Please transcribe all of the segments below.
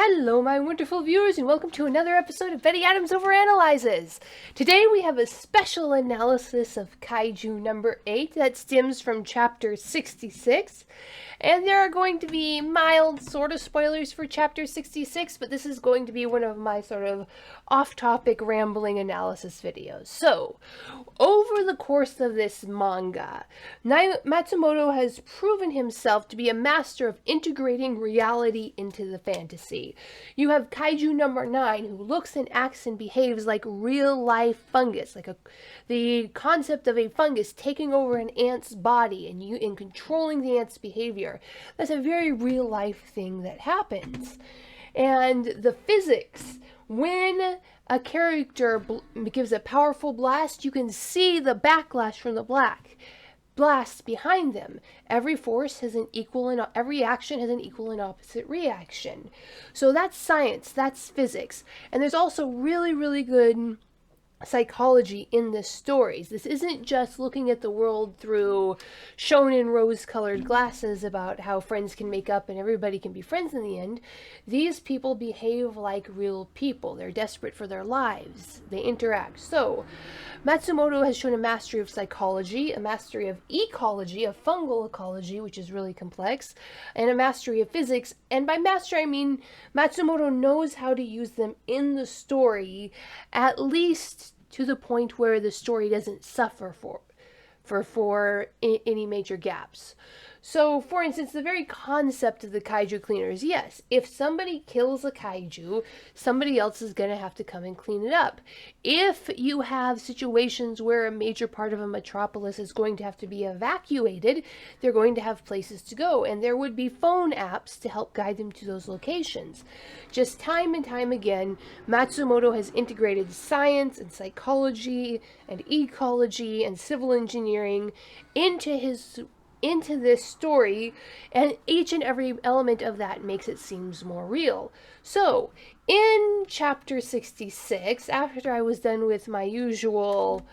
Hello, my wonderful viewers, and welcome to another episode of Betty Adams Overanalyzes. Today we have a special analysis of Kaiju number 8 that stems from chapter 66. And there are going to be mild sort of spoilers for chapter 66, but this is going to be one of my sort of off-topic rambling analysis videos. So, over the course of this manga, Matsumoto has proven himself to be a master of integrating reality into the fantasy. You have Kaiju number 9, who looks and acts and behaves like real-life fungus, like the concept of a fungus taking over an ant's body and controlling the ant's behavior. That's a very real-life thing that happens. And the physics, when a character gives a powerful blast, you can see the backlash from the blast behind them. Every force has an equal and every action has an equal and opposite reaction. So that's science, that's physics. And there's also really, really good psychology in the stories. This isn't just looking at the world through shonen rose-colored glasses about how friends can make up and everybody can be friends in the end. These people behave like real people. They're desperate for their lives. They interact. So, Matsumoto has shown a mastery of psychology, a mastery of ecology, of fungal ecology, which is really complex, and a mastery of physics. And by mastery, I mean Matsumoto knows how to use them in the story, at least to the point where the story doesn't suffer for any major gaps. So, for instance, the very concept of the kaiju cleaners. Yes, if somebody kills a kaiju, somebody else is going to have to come and clean it up. If you have situations where a major part of a metropolis is going to have to be evacuated, they're going to have places to go, and there would be phone apps to help guide them to those locations. Just time and time again, Matsumoto has integrated science and psychology and ecology and civil engineering into this story, and each and every element of that makes it seem more real. So, in chapter 66, after I was done with my usual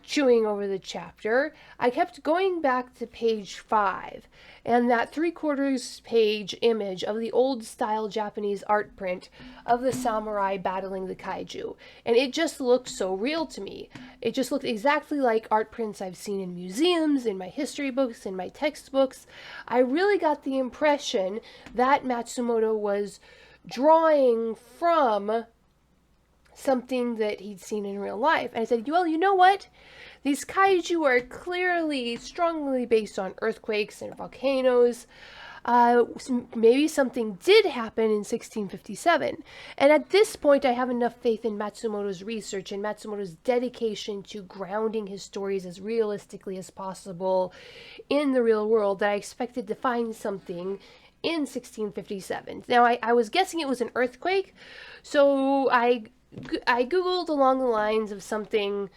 chewing over the chapter, I kept going back to page 5, and that 3/4 page image of the old style Japanese art print of the samurai battling the kaiju. And it just looked so real to me. It just looked exactly like art prints I've seen in museums, in my history books, in my textbooks. I really got the impression that Matsumoto was drawing from something that he'd seen in real life. And I said, well, you know what? These kaiju are clearly, strongly based on earthquakes and volcanoes. Maybe something did happen in 1657. And at this point, I have enough faith in Matsumoto's research and Matsumoto's dedication to grounding his stories as realistically as possible in the real world that I expected to find something in 1657. Now, I was guessing it was an earthquake, so I Googled along the lines of something,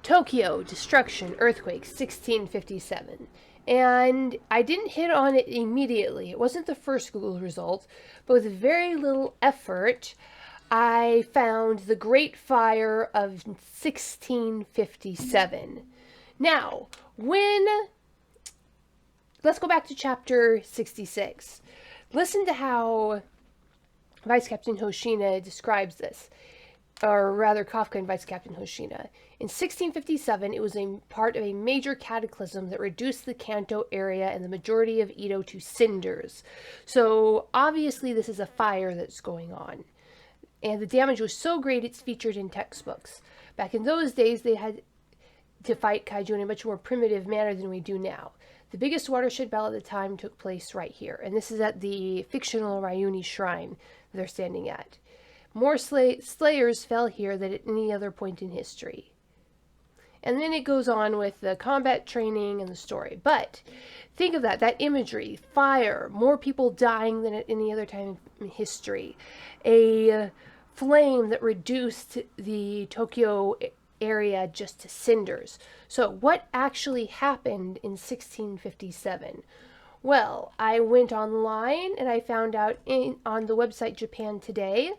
Tokyo, destruction, earthquake, 1657. And I didn't hit on it immediately. It wasn't the first Google result, but with very little effort, I found the Great Fire of 1657. Now, let's go back to chapter 66. Listen to how Vice Captain Hoshina describes this, or rather Kafka and Vice Captain Hoshina. In 1657, it was a part of a major cataclysm that reduced the Kanto area and the majority of Edo to cinders. So obviously this is a fire that's going on. And the damage was so great it's featured in textbooks. Back in those days, they had to fight kaiju in a much more primitive manner than we do now. The biggest watershed battle at the time took place right here, and this is at the fictional Ryuni Shrine they're standing at. More slayers fell here than at any other point in history. And then it goes on with the combat training and the story. But think of that imagery, fire, more people dying than at any other time in history. A flame that reduced the Tokyo area just to cinders. So what actually happened in 1657? Well, I went online and I found out on the website Japan Today.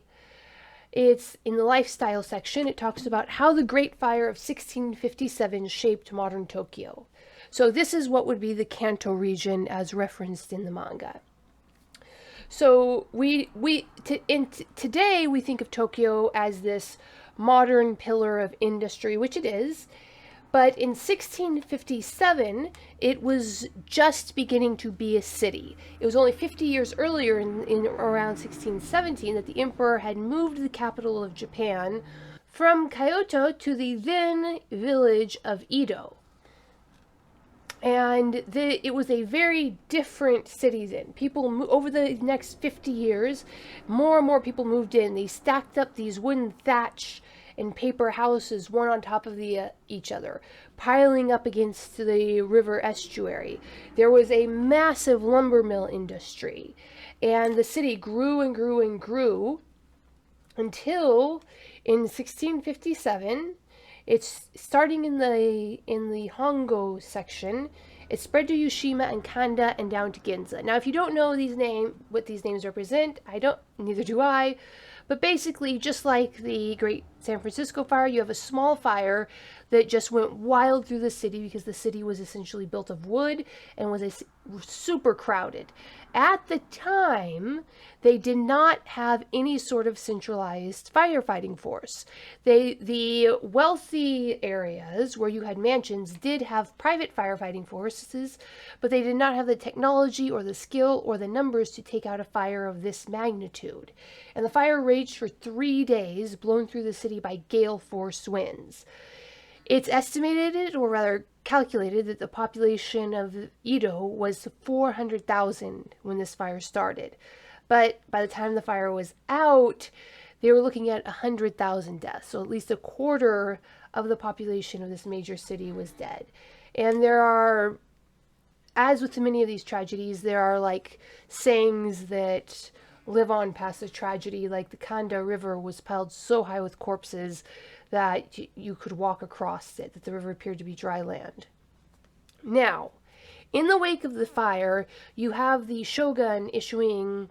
It's in the lifestyle section. It talks about how the Great Fire of 1657 shaped modern Tokyo. So this is what would be the Kanto region as referenced in the manga. So today we think of Tokyo as this modern pillar of industry, which it is. But in 1657, it was just beginning to be a city. It was only 50 years earlier, in around 1617, that the emperor had moved the capital of Japan from Kyoto to the then village of Edo. And it was a very different city then. Over the next 50 years, more and more people moved in. They stacked up these wooden thatch and paper houses, one on top of each other, piling up against the river estuary. There was a massive lumber mill industry, and the city grew and grew and grew until in 1657, it's starting in the Hongo section. It spread to Yushima and Kanda and down to Ginza. Now, if you don't know what these names represent, neither do I. But basically, just like the Great San Francisco Fire, you have a small fire that just went wild through the city because the city was essentially built of wood and was super crowded. At the time, they did not have any sort of centralized firefighting force. The wealthy areas where you had mansions did have private firefighting forces, but they did not have the technology or the skill or the numbers to take out a fire of this magnitude. And the fire raged for 3 days, blown through the city by gale force winds. It's estimated, or rather calculated, that the population of Edo was 400,000 when this fire started. But by the time the fire was out, they were looking at 100,000 deaths. So at least a quarter of the population of this major city was dead. And there are, as with many of these tragedies, there are like sayings that live on past the tragedy. Like the Kanda River was piled so high with corpses that you could walk across it, that the river appeared to be dry land. Now, in the wake of the fire, you have the shogun issuing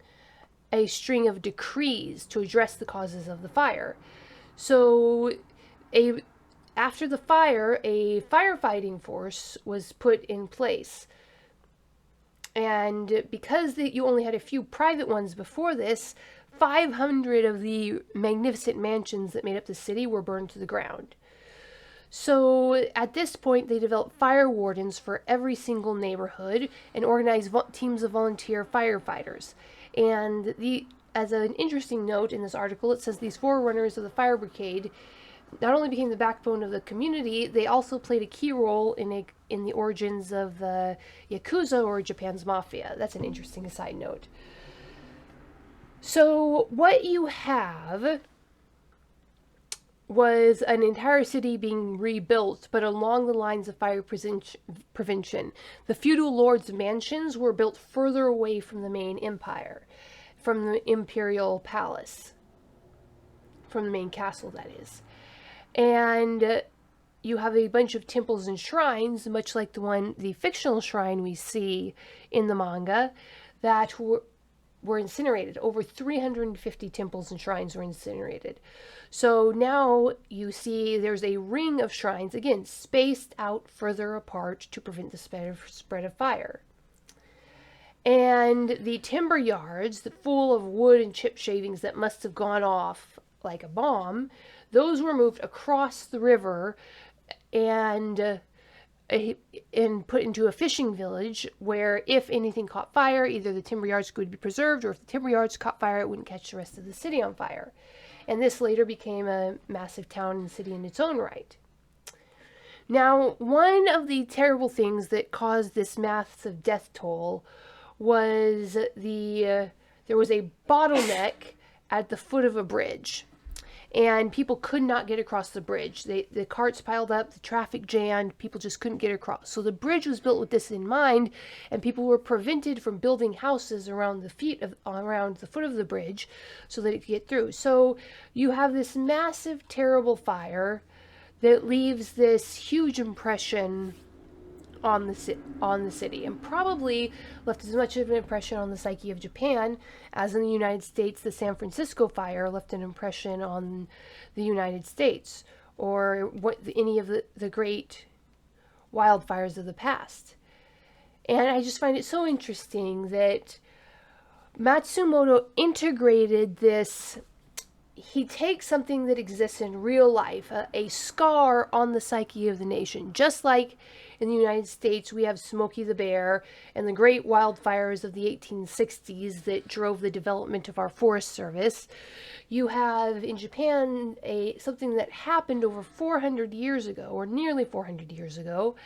a string of decrees to address the causes of the fire. So, after the fire, a firefighting force was put in place. And because you only had a few private ones before this, 500 of the magnificent mansions that made up the city were burned to the ground. So at this point, they developed fire wardens for every single neighborhood and organized teams of volunteer firefighters. And as an interesting note in this article, it says these forerunners of the fire brigade not only became the backbone of the community, they also played a key role in the origins of the Yakuza, or Japan's mafia. That's an interesting side note. So what you have was an entire city being rebuilt, but along the lines of fire prevention. The feudal lords' mansions were built further away from the main empire, from the imperial palace, from the main castle, that is. And you have a bunch of temples and shrines, much like the fictional shrine we see in the manga, that were incinerated. Over 350 temples and shrines were incinerated. So now you see there's a ring of shrines, again, spaced out further apart to prevent the spread of fire. And the timber yards, full of wood and chip shavings that must have gone off like a bomb, those were moved across the river and put into a fishing village where if anything caught fire, either the timber yards would be preserved, or if the timber yards caught fire, it wouldn't catch the rest of the city on fire. And this later became a massive town and city in its own right. Now, one of the terrible things that caused this massive death toll was there was a bottleneck at the foot of a bridge. And people could not get across the bridge. The carts piled up, the traffic jammed, people just couldn't get across. So the bridge was built with this in mind, and people were prevented from building houses around the foot of the bridge so that it could get through. So you have this massive, terrible fire that leaves this huge impression on the city, and probably left as much of an impression on the psyche of Japan as in the United States the San Francisco fire left an impression on the United States, or any of the great wildfires of the past. And I just find it so interesting that Matsumoto integrated this. He takes something that exists in real life, a scar on the psyche of the nation. Just like in the United States, we have Smokey the Bear and the great wildfires of the 1860s that drove the development of our Forest Service. You have in Japan something that happened over 400 years ago, or nearly 400 years ago,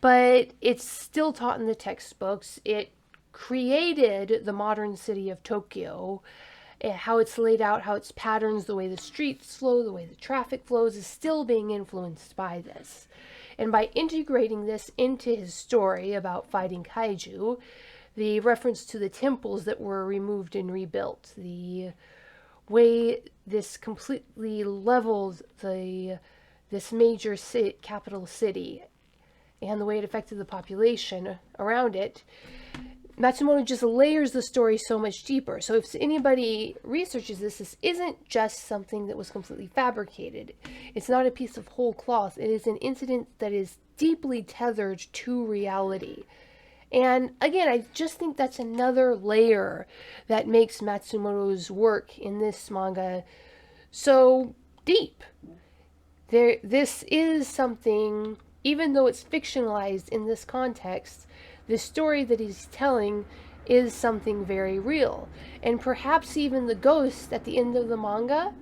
but it's still taught in the textbooks. It created the modern city of Tokyo. How it's laid out, how its patterns, the way the streets flow, the way the traffic flows is still being influenced by this. And by integrating this into his story about fighting kaiju, the reference to the temples that were removed and rebuilt, the way this completely leveled this major capital city, and the way it affected the population around it, Matsumoto just layers the story so much deeper. So if anybody researches this isn't just something that was completely fabricated. It's not a piece of whole cloth. It is an incident that is deeply tethered to reality. And again, I just think that's another layer that makes Matsumoto's work in this manga so deep. This is something, even though it's fictionalized in this context, the story that he's telling is something very real. And perhaps even the ghost at the end of the manga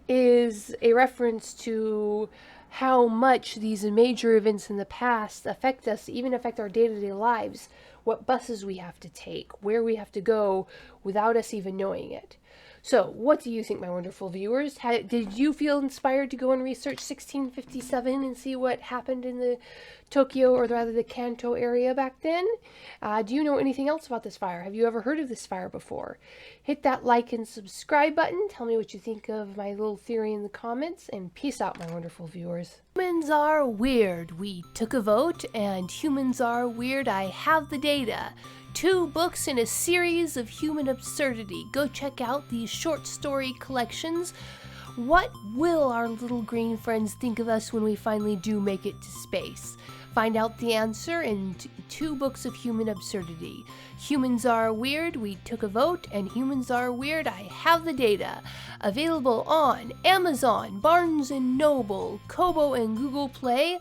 is a reference to how much these major events in the past affect us, even affect our day-to-day lives, what buses we have to take, where we have to go without us even knowing it. So, what do you think, my wonderful viewers? Did you feel inspired to go and research 1657 and see what happened in the Tokyo, or rather the Kanto area back then? Do you know anything else about this fire? Have you ever heard of this fire before? Hit that like and subscribe button. Tell me what you think of my little theory in the comments, and peace out, my wonderful viewers. Humans are weird. We took a vote, and humans are weird. I have the data. 2 books in a series of human absurdity. Go check out these short story collections. What will our little green friends think of us when we finally do make it to space? Find out the answer in 2 books of human absurdity. Humans Are Weird, We Took a Vote, and Humans Are Weird, I Have the Data. Available on Amazon, Barnes & Noble, Kobo, and Google Play.